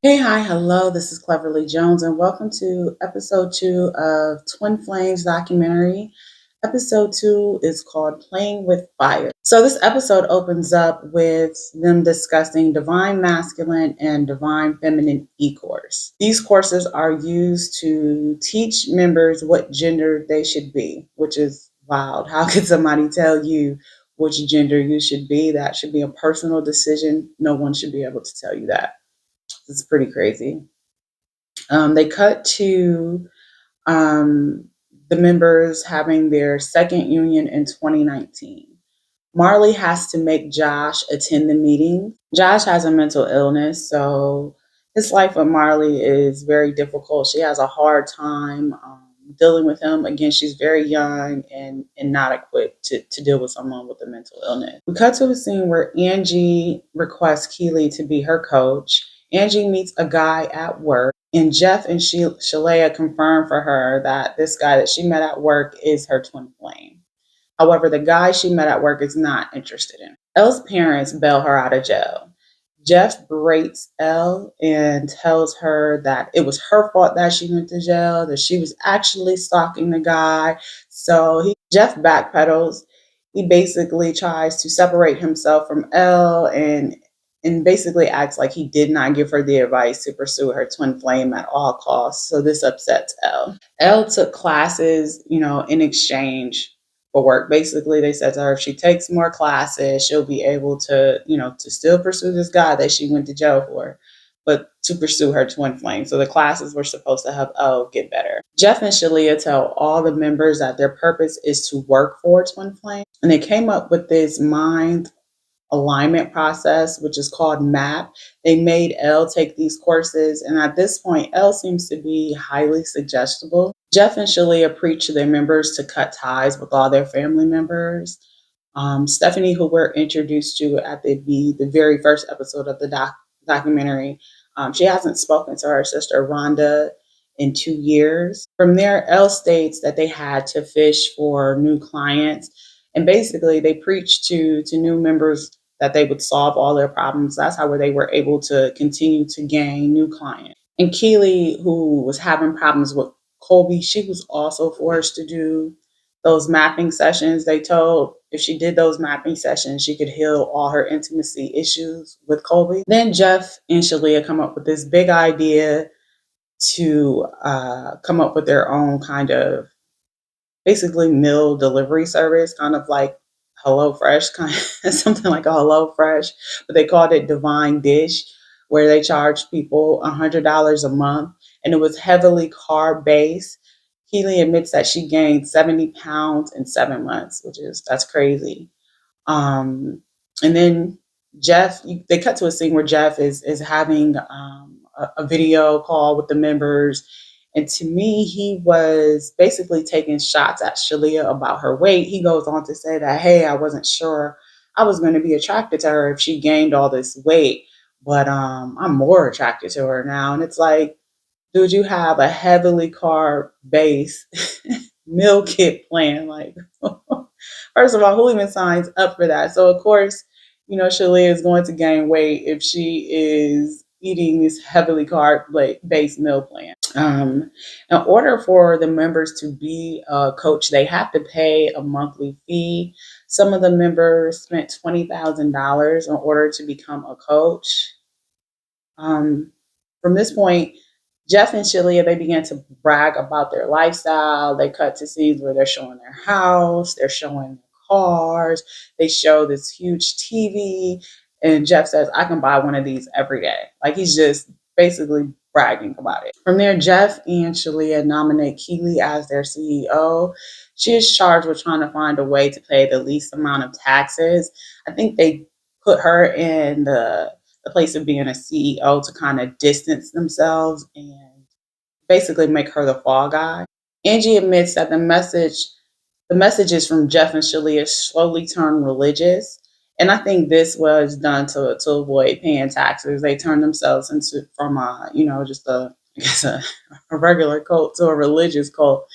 Hey, hi, hello. This is Cleverly Jones, and welcome to episode 2 of Twin Flames documentary. Episode 2 is called Playing with Fire. So, this episode opens up with them discussing divine masculine and divine feminine e course. These courses are used to teach members what gender they should be, which is wild. How could somebody tell you which gender you should be? That should be a personal decision. No one should be able to tell you that. It's pretty crazy. They cut to um, the members having their second union in 2019. Marley has to make Josh attend the meeting. Josh has a mental illness, so his life with Marley is very difficult. She has a hard time dealing with him. Again, she's very young and not equipped to deal with someone with a mental illness. We cut to a scene where Angie requests Keely to be her coach. Angie meets a guy at work, and Jeff and Shalea confirm for her that this guy that she met at work is her twin flame. However, the guy she met at work is not interested in her. Elle's parents bail her out of jail. Jeff berates Elle and tells her that it was her fault that she went to jail, that she was actually stalking the guy. Jeff backpedals. He basically tries to separate himself from Elle and basically acts like he did not give her the advice to pursue her twin flame at all costs. So this upsets Elle. Elle took classes, in exchange for work. Basically, they said to her, if she takes more classes, she'll be able to still pursue this guy that she went to jail for, but to pursue her twin flame. So the classes were supposed to help Elle get better. Jeff and Shalia tell all the members that their purpose is to work for twin flame. And they came up with this mind alignment process, which is called MAP. They made Elle take these courses, and at this point, Elle seems to be highly suggestible. Jeff and Shalia preach to their members to cut ties with all their family members. Stephanie, who we're introduced to at the very first episode of the documentary, she hasn't spoken to her sister Rhonda in 2 years. From there, Elle states that they had to fish for new clients, and basically they preached to new members that they would solve all their problems. That's how they were able to continue to gain new clients. And Keely, who was having problems with Colby, she was also forced to do those mapping sessions. They told if she did those mapping sessions, she could heal all her intimacy issues with Colby. Then Jeff and Shalia come up with this big idea to come up with their own kind of basically meal delivery service, kind of like HelloFresh, kind of something like a HelloFresh, but they called it Divine Dish, where they charged people $100 a month, and it was heavily carb based. Keely admits that she gained 70 pounds in 7 months, that's crazy. And then they cut to a scene where Jeff is having a video call with the members. And to me, he was basically taking shots at Shalia about her weight. He goes on to say that, hey, I wasn't sure I was going to be attracted to her if she gained all this weight, but I'm more attracted to her now. And it's like, dude, you have a heavily carb based meal kit plan. Like, first of all, who even signs up for that? So, of course, Shalia is going to gain weight if she is eating this heavily carb based meal plan. In order for the members to be a coach, they have to pay a monthly fee. Some of the members spent $20,000 in order to become a coach. From this point, Jeff and Shalia, they began to brag about their lifestyle. They cut to scenes where they're showing their house, they're showing their cars, they show this huge TV. And Jeff says, I can buy one of these every day. Like, he's just basically bragging about it. From there, Jeff and Shalia nominate Keely as their CEO. She is charged with trying to find a way to pay the least amount of taxes. I think they put her in the place of being a CEO to kind of distance themselves and basically make her the fall guy. Angie admits that the messages from Jeff and Shalia slowly turn religious. And I think this was done to avoid paying taxes. They turned themselves from just I guess a regular cult to a religious cult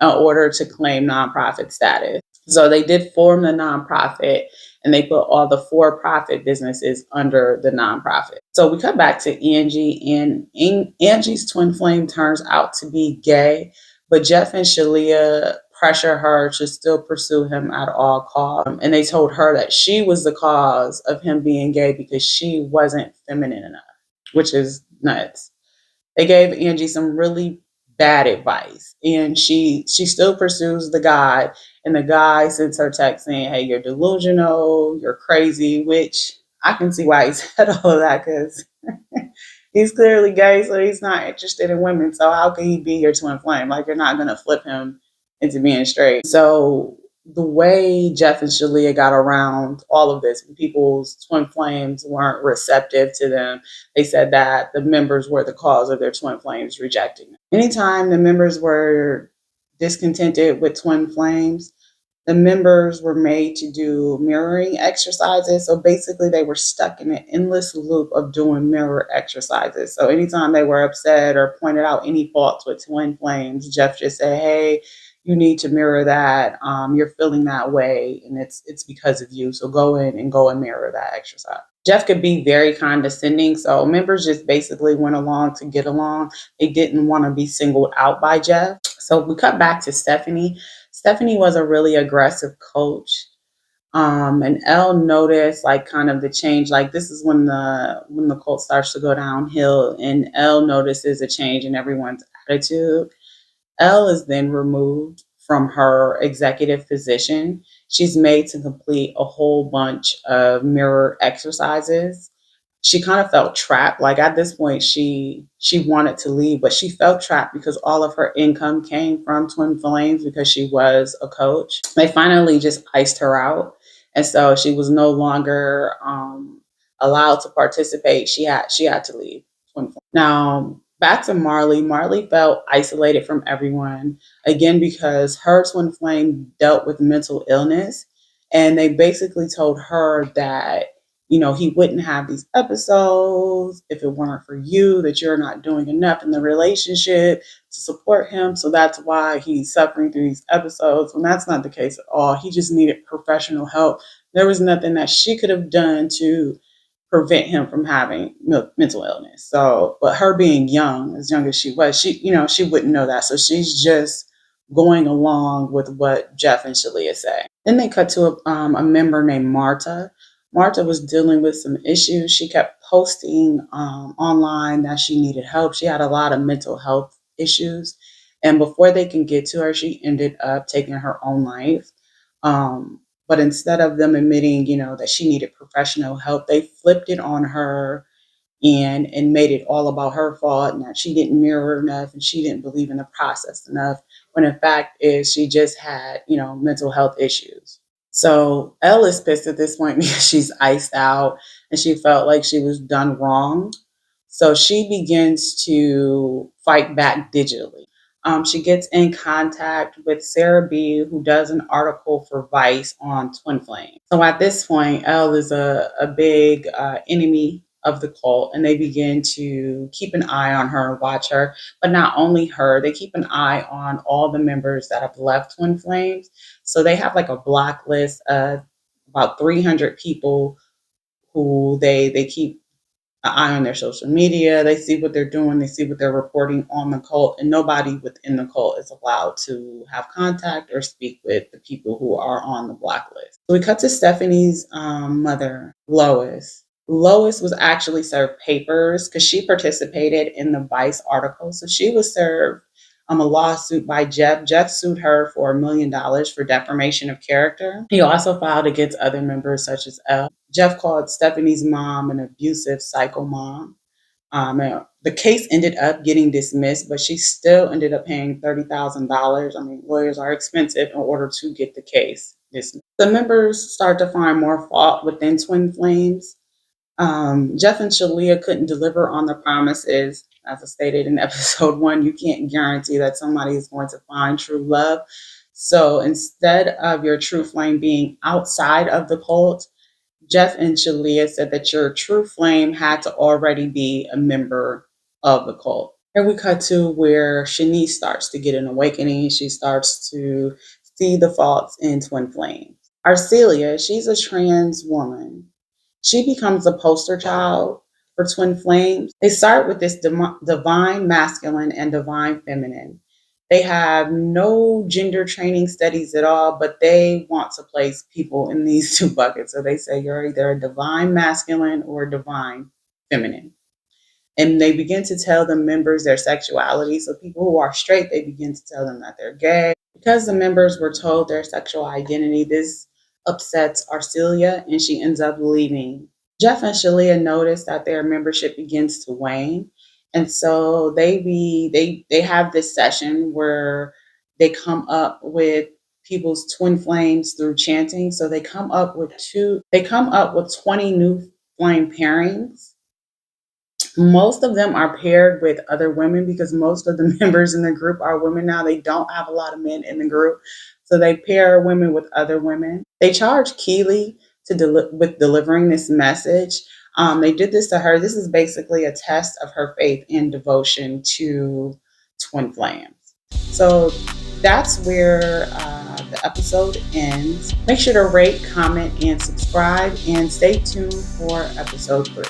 in order to claim nonprofit status. So they did form the nonprofit and they put all the for profit businesses under the nonprofit. So we come back to Angie, and Angie's twin flame turns out to be gay, but Jeff and Shalia pressure her to still pursue him at all costs. And they told her that she was the cause of him being gay because she wasn't feminine enough, which is nuts. They gave Angie some really bad advice, and she still pursues the guy. And the guy sends her text saying, "Hey, you're delusional, you're crazy," which I can see why he said all of that because he's clearly gay, so he's not interested in women. So how can he be your twin flame? Like you're not gonna flip him into being straight. So the way Jeff and Shalia got around all of this, when people's twin flames weren't receptive to them, they said that the members were the cause of their twin flames rejecting them. Anytime the members were discontented with twin flames, the members were made to do mirroring exercises. So basically, they were stuck in an endless loop of doing mirror exercises. So anytime they were upset or pointed out any faults with twin flames, Jeff just said, "Hey, you need to mirror that. You're feeling that way, and it's because of you. So go in and go and mirror that exercise." Jeff could be very condescending, so members just basically went along to get along. They didn't want to be singled out by Jeff. So we cut back to Stephanie. Stephanie was a really aggressive coach. And Elle noticed like kind of the change. Like this is when the cult starts to go downhill, and Elle notices a change in everyone's attitude. Elle is then removed from her executive position. She's made to complete a whole bunch of mirror exercises. She kind of felt trapped. Like at this point, she wanted to leave, but she felt trapped because all of her income came from Twin Flames because she was a coach. They finally just iced her out, and so she was no longer allowed to participate. She had to leave Twin Flames. Now back to Marley. Marley felt isolated from everyone again because her twin flame dealt with mental illness, and they basically told her that he wouldn't have these episodes if it weren't for you, that you're not doing enough in the relationship to support him. So that's why he's suffering through these episodes. And that's not the case at all. He just needed professional help. There was nothing that she could have done to prevent him from having mental illness. So, but her being young, as young as she was, she wouldn't know that. So she's just going along with what Jeff and Shalia say. Then they cut to a member named Marta. Marta was dealing with some issues. She kept posting online that she needed help. She had a lot of mental health issues. And before they can get to her, she ended up taking her own life. But instead of them admitting, that she needed professional help, they flipped it on her and made it all about her fault and that she didn't mirror enough and she didn't believe in the process enough. When in fact is she just had, mental health issues. So Elle is pissed at this point because she's iced out and she felt like she was done wrong. So she begins to fight back digitally. She gets in contact with Sarah B, who does an article for Vice on Twin Flame. So at this point, Elle is a big enemy of the cult, and they begin to keep an eye on her and watch her. But not only her, they keep an eye on all the members that have left Twin Flames. So they have like a block list of about 300 people who they keep an eye on their social media. They see what they're doing. They see what they're reporting on the cult, and nobody within the cult is allowed to have contact or speak with the people who are on the blacklist. So we cut to Stephanie's mother, Lois. Lois was actually served papers because she participated in the Vice article. So she was served a lawsuit by Jeff. Jeff sued her for $1 million for defamation of character. He also filed against other members such as Elle. Jeff called Stephanie's mom an abusive psycho mom. And the case ended up getting dismissed, but she still ended up paying $30,000. I mean, lawyers are expensive in order to get the case dismissed. The members start to find more fault within Twin Flames. Jeff and Shalia couldn't deliver on the promises. As I stated in episode 1, you can't guarantee that somebody is going to find true love. So instead of your true flame being outside of the cult, Jeff and Shalia said that your true flame had to already be a member of the cult. Here we cut to where Shanice starts to get an awakening. She starts to see the faults in twin flames. Arcelia, she's a trans woman. She becomes a poster child for twin flames. They start with this divine masculine and divine feminine. They have no gender training studies at all, but they want to place people in these two buckets. So they say you're either a divine masculine or a divine feminine. And they begin to tell the members their sexuality. So people who are straight, they begin to tell them that they're gay. Because the members were told their sexual identity, this upsets Arcelia and she ends up leaving. Jeff and Shalia notice that their membership begins to wane. And so they have this session where they come up with people's twin flames through chanting. So they come up with 20 new flame pairings. Most of them are paired with other women because most of the members in the group are women now. They don't have a lot of men in the group. So they pair women with other women. They charge Keely with delivering this message. They did this to her. This is basically a test of her faith and devotion to twin flames. So that's where the episode ends. Make sure to rate, comment, and subscribe, and stay tuned for episode 3.